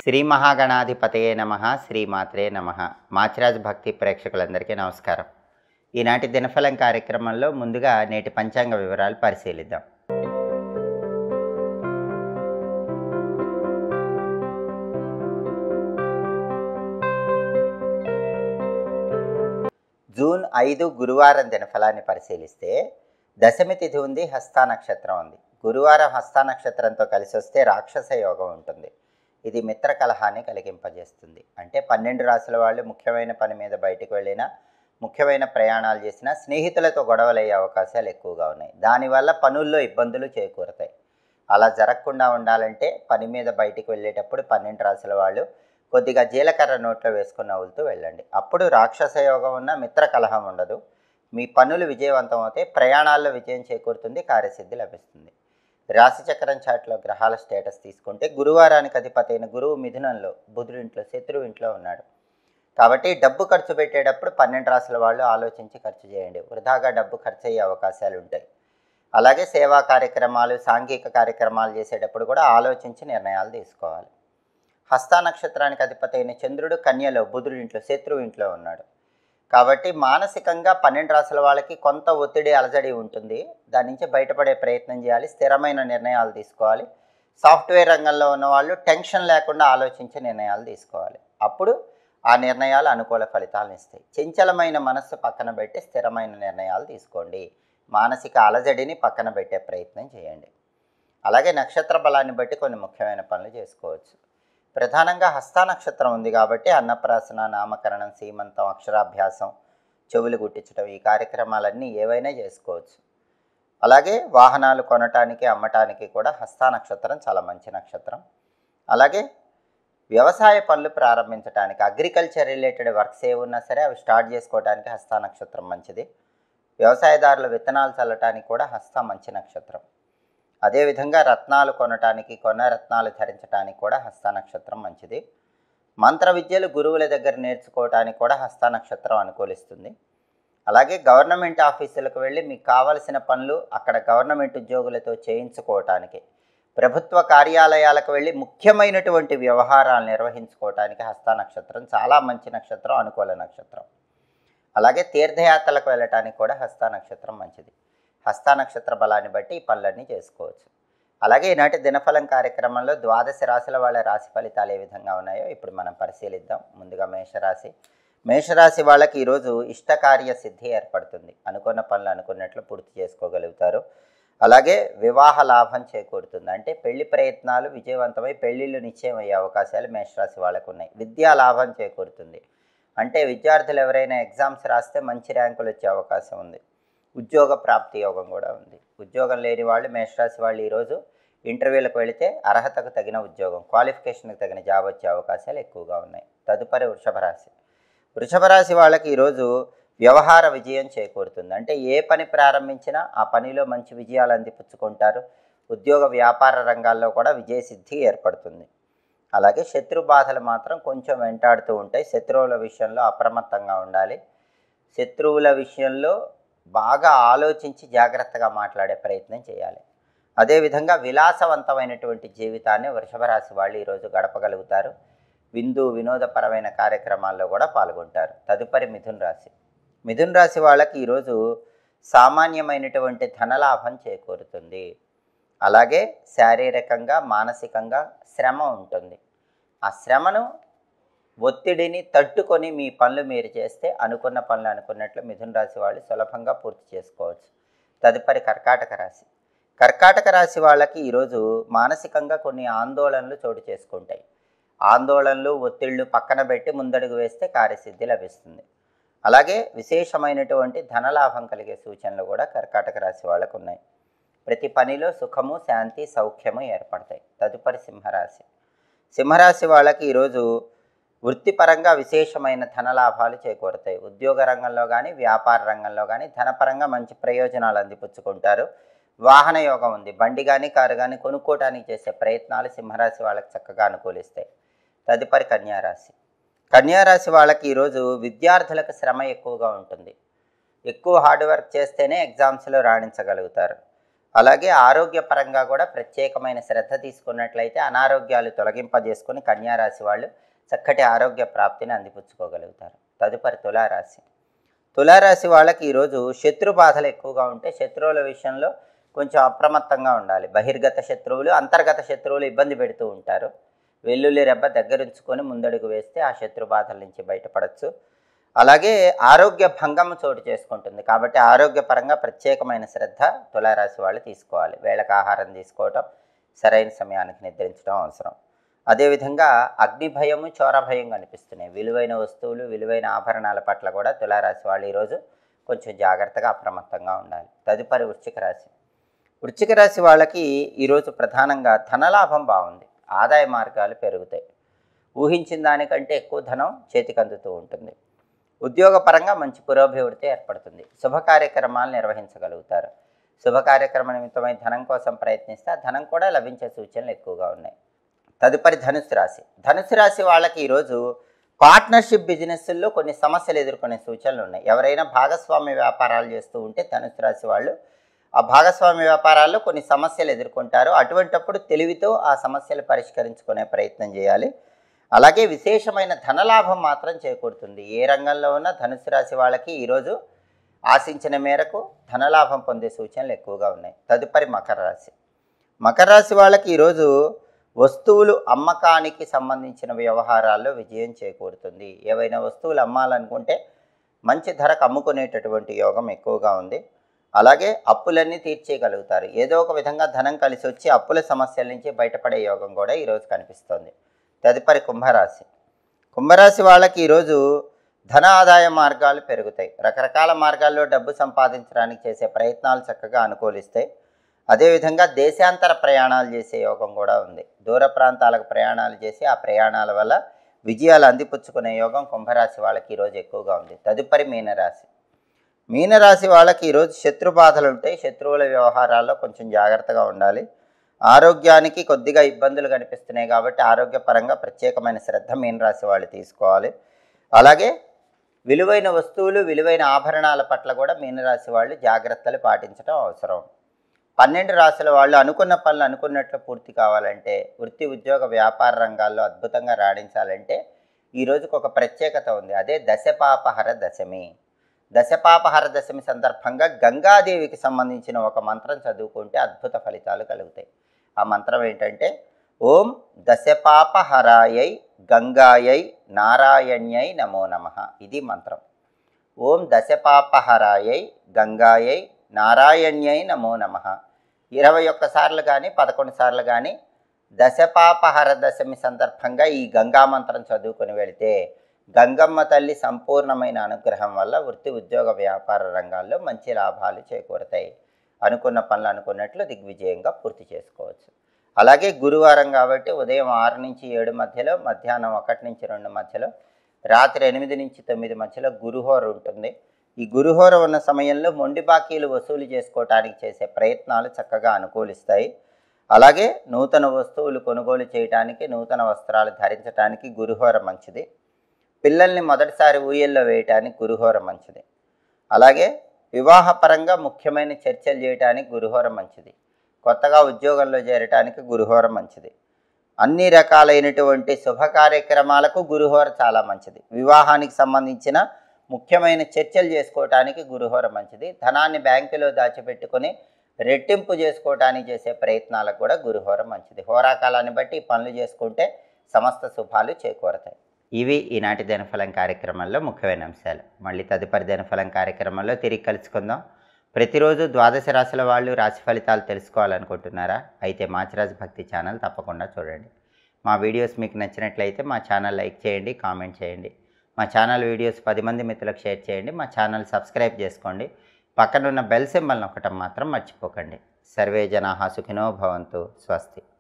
శ్రీ మహాగణాధిపతయే నమః. శ్రీమాత్రే నమః. మాచిరాజ్ భక్తి ప్రేక్షకులందరికీ నమస్కారం. ఈనాటి దినఫలం కార్యక్రమంలో ముందుగా నేటి పంచాంగ వివరాలు పరిశీలిద్దాం. జూన్ 5 గురువారం దినఫలాన్ని పరిశీలిస్తే దశమి తిథి ఉంది, హస్తా నక్షత్రం ఉంది. గురువారం హస్తా నక్షత్రంతో కలిసి వస్తే రాక్షస యోగం ఉంటుంది. ఇది మిత్ర కలహాన్ని కలిగింపజేస్తుంది. అంటే 12 రాశుల వాళ్ళు ముఖ్యమైన పని మీద బయటకు వెళ్ళినా, ముఖ్యమైన ప్రయాణాలు చేసినా స్నేహితులతో గొడవలయ్యే అవకాశాలు ఎక్కువగా ఉన్నాయి. దానివల్ల పనుల్లో ఇబ్బందులు చేకూరుతాయి. అలా జరగకుండా ఉండాలంటే పని మీద బయటికి వెళ్ళేటప్పుడు 12 రాశుల వాళ్ళు కొద్దిగా జీలకర్ర నోట్లో వేసుకుని నవ్వులుతూ వెళ్ళండి. అప్పుడు రాక్షస యోగం ఉన్న మిత్ర కలహం ఉండదు. మీ పనులు విజయవంతం అవుతాయి. ప్రయాణాల్లో విజయం చేకూరుతుంది, కార్యసిద్ధి లభిస్తుంది. రాశిచక్రం చాట్లో గ్రహాల స్టేటస్ తీసుకుంటే గురువారానికి అధిపతి అయిన గురువు మిథునంలో, బుధుడింట్లో, శత్రువు ఇంట్లో ఉన్నాడు. కాబట్టి డబ్బు ఖర్చు పెట్టేటప్పుడు 12 రాశుల వాళ్ళు ఆలోచించి ఖర్చు చేయండి. వృధాగా డబ్బు ఖర్చు అయ్యే అవకాశాలు ఉంటాయి. అలాగే సేవా కార్యక్రమాలు, సాంఘిక కార్యక్రమాలు చేసేటప్పుడు కూడా ఆలోచించి నిర్ణయాలు తీసుకోవాలి. హస్తా నక్షత్రానికి అధిపతి అయిన చంద్రుడు కన్యలో, బుధుడింట్లో, శత్రువు ఇంట్లో ఉన్నాడు. కాబట్టి మానసికంగా 12 రాశుల వాళ్ళకి కొంత ఒత్తిడి, అలజడి ఉంటుంది. దాని నుంచి బయటపడే ప్రయత్నం చేయాలి. స్థిరమైన నిర్ణయాలు తీసుకోవాలి. సాఫ్ట్వేర్ రంగంలో ఉన్న వాళ్ళు టెన్షన్ లేకుండా ఆలోచించి నిర్ణయాలు తీసుకోవాలి. అప్పుడు ఆ నిర్ణయాలు అనుకూల ఫలితాలను ఇస్తాయి. చంచలమైన మనస్సు పక్కన పెట్టి స్థిరమైన నిర్ణయాలు తీసుకోండి. మానసిక అలజడిని పక్కన పెట్టే ప్రయత్నం చేయండి. అలాగే నక్షత్ర బలాన్ని బట్టి కొన్ని ముఖ్యమైన పనులు చేసుకోవచ్చు. ప్రధానంగా హస్తా నక్షత్రం ఉంది కాబట్టి అన్నప్రాసన, నామకరణం, సీమంతం, అక్షరాభ్యాసం, చెవులు గుట్టించడం, ఈ కార్యక్రమాలన్నీ ఏవైనా చేసుకోవచ్చు. అలాగే వాహనాలు కొనటానికి, అమ్మటానికి కూడా హస్తా నక్షత్రం చాలా మంచి నక్షత్రం. అలాగే వ్యవసాయ పనులు ప్రారంభించడానికి, అగ్రికల్చర్ రిలేటెడ్ వర్క్స్ ఏ ఉన్నా సరే అవి స్టార్ట్ చేసుకోవడానికి హస్తా నక్షత్రం మంచిది. వ్యవసాయదారులు విత్తనాలు చల్లటానికి కూడా హస్త మంచి నక్షత్రం. అదేవిధంగా రత్నాలు కొనటానికి, కొన్న రత్నాలు ధరించడానికి కూడా హస్తా నక్షత్రం మంచిది. మంత్ర విద్యలు గురువుల దగ్గర నేర్చుకోవటానికి కూడా హస్తా నక్షత్రం అనుకూలిస్తుంది. అలాగే గవర్నమెంట్ ఆఫీసులకు వెళ్ళి మీకు కావలసిన పనులు అక్కడ గవర్నమెంట్ ఉద్యోగులతో చేయించుకోవటానికి, ప్రభుత్వ కార్యాలయాలకు వెళ్ళి ముఖ్యమైనటువంటి వ్యవహారాలు నిర్వహించుకోవటానికి హస్తా నక్షత్రం చాలా మంచి నక్షత్రం, అనుకూల నక్షత్రం. అలాగే తీర్థయాత్రలకు వెళ్ళటానికి కూడా హస్తా నక్షత్రం మంచిది. హస్తా నక్షత్ర బలాన్ని బట్టి ఈ పనులన్నీ చేసుకోవచ్చు. అలాగే ఈనాటి దినఫలం కార్యక్రమంలో 12 రాశుల వాళ్ళ రాశి ఫలితాలు ఏ విధంగా ఉన్నాయో ఇప్పుడు మనం పరిశీలిద్దాం. ముందుగా మేషరాశి. మేషరాశి వాళ్ళకి ఈరోజు ఇష్టకార్య సిద్ధి ఏర్పడుతుంది. అనుకున్న పనులు అనుకున్నట్లు పూర్తి చేసుకోగలుగుతారు. అలాగే వివాహ లాభం చేకూరుతుంది. అంటే పెళ్లి ప్రయత్నాలు విజయవంతమై పెళ్లిళ్ళు నిశ్చయం అయ్యే అవకాశాలు మేషరాశి వాళ్ళకు ఉన్నాయి. విద్యా లాభం చేకూరుతుంది. అంటే విద్యార్థులు ఎవరైనా ఎగ్జామ్స్ రాస్తే మంచి ర్యాంకులు వచ్చే అవకాశం ఉంది. ఉద్యోగ ప్రాప్తి యోగం కూడా ఉంది. ఉద్యోగం లేని వాళ్ళు, మేషరాశి వాళ్ళు ఈరోజు ఇంటర్వ్యూలకు వెళితే అర్హతకు తగిన ఉద్యోగం, క్వాలిఫికేషన్కి తగిన జాబ్ వచ్చే అవకాశాలు ఎక్కువగా ఉన్నాయి. తదుపరి వృషభ రాశి. వృషభ రాశి వాళ్ళకి ఈరోజు వ్యవహార విజయం చేకూరుతుంది. అంటే ఏ పని ప్రారంభించినా ఆ పనిలో మంచి విజయాలు అందిపుచ్చుకుంటారు. ఉద్యోగ వ్యాపార రంగాల్లో కూడా విజయసిద్ధి ఏర్పడుతుంది. అలాగే శత్రు బాధలు మాత్రం కొంచెం వెంటాడుతూ ఉంటాయి. శత్రువుల విషయంలో అప్రమత్తంగా ఉండాలి. శత్రువుల విషయంలో బాగా ఆలోచించి జాగ్రత్తగా మాట్లాడే ప్రయత్నం చేయాలి. అదేవిధంగా విలాసవంతమైనటువంటి జీవితాన్ని వృషభ రాశి వాళ్ళు ఈరోజు గడపగలుగుతారు. వినోదపరమైన కార్యక్రమాల్లో కూడా పాల్గొంటారు. తదుపరి మిథున రాశి. మిథున రాశి వాళ్ళకి ఈరోజు సామాన్యమైనటువంటి ధనలాభం చేకూరుతుంది. అలాగే శారీరకంగా, మానసికంగా శ్రమ ఉంటుంది. ఆ శ్రమను, ఒత్తిడిని తట్టుకొని మీ పనులు మీరు చేస్తే అనుకున్న పనులు అనుకున్నట్లు మిథున రాశి వాళ్ళు సులభంగా పూర్తి చేసుకోవచ్చు. తదుపరి కర్కాటక రాశి. కర్కాటక రాశి వాళ్ళకి ఈరోజు మానసికంగా కొన్ని ఆందోళనలు చోటు చేసుకుంటాయి. ఆందోళనలు, ఒత్తిళ్లు పక్కన పెట్టి ముందడుగు వేస్తే కార్యసిద్ధి లభిస్తుంది. అలాగే విశేషమైనటువంటి ధనలాభం కలిగే సూచనలు కూడా కర్కాటక రాశి వాళ్ళకు ఉన్నాయి. ప్రతి పనిలో సుఖము, శాంతి, సౌఖ్యము ఏర్పడతాయి. తదుపరి సింహరాశి. సింహరాశి వాళ్ళకి ఈరోజు వృత్తిపరంగా విశేషమైన ధనలాభాలు చేకూరుతాయి. ఉద్యోగ రంగంలో కానీ, వ్యాపార రంగంలో కానీ ధనపరంగా మంచి ప్రయోజనాలు అందిపుచ్చుకుంటారు. వాహన యోగం ఉంది. బండి కానీ, కారు కానీ కొనుక్కోవడానికి చేసే ప్రయత్నాలు సింహరాశి వాళ్ళకి చక్కగా అనుకూలిస్తాయి. తదుపరి కన్యారాశి. కన్యారాశి వాళ్ళకి ఈరోజు విద్యార్థులకు శ్రమ ఎక్కువగా ఉంటుంది. ఎక్కువ హార్డ్ వర్క్ చేస్తేనే ఎగ్జామ్స్లో రాణించగలుగుతారు. అలాగే ఆరోగ్యపరంగా కూడా ప్రత్యేకమైన శ్రద్ధ తీసుకున్నట్లయితే అనారోగ్యాలు తొలగింపజేసుకొని కన్యారాశి వాళ్ళు చక్కటి ఆరోగ్య ప్రాప్తిని అందిపుచ్చుకోగలుగుతారు. తదుపరి తులారాశి. తులారాశి వాళ్ళకి ఈరోజు శత్రు బాధలు ఎక్కువగా ఉంటే శత్రువుల విషయంలో కొంచెం అప్రమత్తంగా ఉండాలి. బహిర్గత శత్రువులు, అంతర్గత శత్రువులు ఇబ్బంది పెడుతూ ఉంటారు. వెల్లుల్లి రెబ్బ దగ్గరుంచుకొని ముందడుగు వేస్తే ఆ శత్రు బాధల నుంచి బయటపడవచ్చు. అలాగే ఆరోగ్య భంగం చోటు చేసుకుంటుంది. కాబట్టి ఆరోగ్యపరంగా ప్రత్యేకమైన శ్రద్ధ తులారాశి వాళ్ళు తీసుకోవాలి. వేళకు ఆహారం తీసుకోవటం, సరైన సమయానికి నిద్రించడం అవసరం. అదేవిధంగా అగ్ని భయము, చోర భయం కనిపిస్తున్నాయి. విలువైన వస్తువులు, విలువైన ఆభరణాల పట్ల కూడా తులారాశి వాళ్ళు ఈరోజు కొంచెం జాగ్రత్తగా అప్రమత్తంగా ఉండాలి. తదుపరి వృశ్చిక రాశి. వృశ్చిక రాశి వాళ్ళకి ఈరోజు ప్రధానంగా ధనలాభం బాగుంది. ఆదాయ మార్గాలు పెరుగుతాయి. ఊహించిన దానికంటే ఎక్కువ ధనం చేతికి అందుతూ ఉంటుంది. ఉద్యోగపరంగా మంచి పురోభివృద్ధి ఏర్పడుతుంది. శుభ కార్యక్రమాలు నిర్వహించగలుగుతారు. శుభ కార్యక్రమ నిమిత్తమై ధనం కోసం ప్రయత్నిస్తే ఆ ధనం కూడా లభించే సూచనలు ఎక్కువగా ఉన్నాయి. తదుపరి ధనుస్సు రాశి. ధనుస్సు రాశి వాళ్ళకి ఈరోజు పార్ట్నర్షిప్ బిజినెస్ల్లో కొన్ని సమస్యలు ఎదుర్కొనే సూచనలు ఉన్నాయి. ఎవరైనా భాగస్వామ్య వ్యాపారాలు చేస్తూ ఉంటే ధనుస్సు రాశి వాళ్ళు ఆ భాగస్వామ్య వ్యాపారాల్లో కొన్ని సమస్యలు ఎదుర్కొంటారు. అటువంటప్పుడు తెలివితో ఆ సమస్యలు పరిష్కరించుకునే ప్రయత్నం చేయాలి. అలాగే విశేషమైన ధనలాభం మాత్రం చేకూరుతుంది. ఏ రంగంలో ఉన్న ధనుసు రాశి వాళ్ళకి ఈరోజు ఆశించిన మేరకు ధనలాభం పొందే సూచనలు ఎక్కువగా ఉన్నాయి. తదుపరి మకర రాశి. మకర రాశి వాళ్ళకి ఈరోజు వస్తువులు అమ్మకానికి సంబంధించిన వ్యవహారాల్లో విజయం చేకూరుతుంది. ఏవైనా వస్తువులు అమ్మాలనుకుంటే మంచి ధరకు అమ్ముకునేటటువంటి యోగం ఎక్కువగా ఉంది. అలాగే అప్పులన్నీ తీర్చేయగలుగుతారు. ఏదో ఒక విధంగా ధనం కలిసి వచ్చి అప్పుల సమస్యల నుంచి బయటపడే యోగం కూడా ఈరోజు కనిపిస్తోంది. తదుపరి కుంభరాశి. కుంభరాశి వాళ్ళకి ఈరోజు ధన ఆదాయ మార్గాలు పెరుగుతాయి. రకరకాల మార్గాల్లో డబ్బు సంపాదించడానికి చేసే ప్రయత్నాలు చక్కగా అనుకూలిస్తాయి. అదేవిధంగా దేశాంతర ప్రయాణాలు చేసే యోగం కూడా ఉంది. దూర ప్రాంతాలకు ప్రయాణాలు చేసి ఆ ప్రయాణాల వల్ల విజయాలు అందిపుచ్చుకునే యోగం కుంభరాశి వాళ్ళకి ఈరోజు ఎక్కువగా ఉంది. తదుపరి మీనరాశి. మీనరాశి వాళ్ళకి ఈరోజు శత్రు బాధలు ఉంటాయి. శత్రువుల వ్యవహారాల్లో కొంచెం జాగ్రత్తగా ఉండాలి. ఆరోగ్యానికి కొద్దిగా ఇబ్బందులు కనిపిస్తున్నాయి కాబట్టి ఆరోగ్యపరంగా ప్రత్యేకమైన శ్రద్ధ మీనరాశి వాళ్ళు తీసుకోవాలి. అలాగే విలువైన వస్తువులు, విలువైన ఆభరణాల పట్ల కూడా మీనరాశి వాళ్ళు జాగ్రత్తలు పాటించడం అవసరం. 12 రాశుల వాళ్ళు అనుకున్న పనులు అనుకున్నట్లు పూర్తి కావాలంటే, వృత్తి ఉద్యోగ వ్యాపార రంగాల్లో అద్భుతంగా రాణించాలంటే ఈ రోజుకు ఒక ప్రత్యేకత ఉంది. అదే దశపాపహర దశమి. దశపాపహర దశమి సందర్భంగా గంగాదేవికి సంబంధించిన ఒక మంత్రం చదువుకుంటే అద్భుత ఫలితాలు కలుగుతాయి. ఆ మంత్రం ఏంటంటే ఓం దశపాపహరాయై గంగాయై నారాయణ్యై నమో నమః. ఇది మంత్రం. ఓం దశపాపహరాయై గంగాయై నారాయణ్యై నమో నమః 21 సార్లు కానీ 11 సార్లు కానీ దశపాపహర దశమి సందర్భంగా ఈ గంగా మంత్రం చదువుకొని వెళితే గంగమ్మ తల్లి సంపూర్ణమైన అనుగ్రహం వల్ల వృత్తి ఉద్యోగ వ్యాపార రంగాల్లో మంచి లాభాలు చేకూరుతాయి. అనుకున్న పనులు అనుకున్నట్లు దిగ్విజయంగా పూర్తి చేసుకోవచ్చు. అలాగే గురువారం కాబట్టి ఉదయం 6 నుంచి 7 మధ్యలో, మధ్యాహ్నం 1 నుంచి 2 మధ్యలో, రాత్రి 8 నుంచి 9 మధ్యలో గురుహోర ఉంటుంది. ఈ గురుహోర ఉన్న సమయంలో మొండి బాకీలు వసూలు చేసుకోవటానికి చేసే ప్రయత్నాలు చక్కగా అనుకూలిస్తాయి. అలాగే నూతన వస్తువులు కొనుగోలు చేయడానికి, నూతన వస్త్రాలు ధరించడానికి గురుహోర మంచిది. పిల్లల్ని మొదటిసారి ఊయల్లో వేయటానికి గురుహోర మంచిది. అలాగే వివాహపరంగా ముఖ్యమైన చర్చలు చేయడానికి గురుహోర మంచిది. కొత్తగా ఉద్యోగంలో చేరటానికి గురుహోర మంచిది. అన్ని రకాలైనటువంటి శుభ కార్యక్రమాలకు గురుహోర చాలా మంచిది. వివాహానికి సంబంధించిన ముఖ్యమైన చర్చలు చేసుకోవటానికి గురుహోర మంచిది. ధనాన్ని బ్యాంకులో దాచిపెట్టుకొని రెట్టింపు చేసుకోవటానికి చేసే ప్రయత్నాలకు కూడా గురుహోర మంచిది. హోరాకాలాన్ని బట్టి పనులు చేసుకుంటే సమస్త శుభాలు చేకూరతాయి. ఇవి ఈనాటి దినఫలం కార్యక్రమంలో ముఖ్యమైన అంశాలు. మళ్ళీ తదుపరి దినఫలం కార్యక్రమంలో తిరిగి కలుసుకుందాం. ప్రతిరోజు ద్వాదశ రాశుల వాళ్ళు రాశి ఫలితాలు తెలుసుకోవాలనుకుంటున్నారా? అయితే మాచిరాజు భక్తి ఛానల్ తప్పకుండా చూడండి. మా వీడియోస్ మీకు నచ్చినట్లయితే మా ఛానల్ లైక్ చేయండి, కామెంట్ చేయండి. మా ఛానల్ వీడియోస్ 10 మంది మిత్రులకు షేర్ చేయండి. మా ఛానల్ సబ్స్క్రైబ్ చేసుకోండి. పక్కనున్న బెల్ సింబల్ నొక్కటం మాత్రం మర్చిపోకండి. సర్వే జనాః సుఖినో భవంతు. స్వస్తి.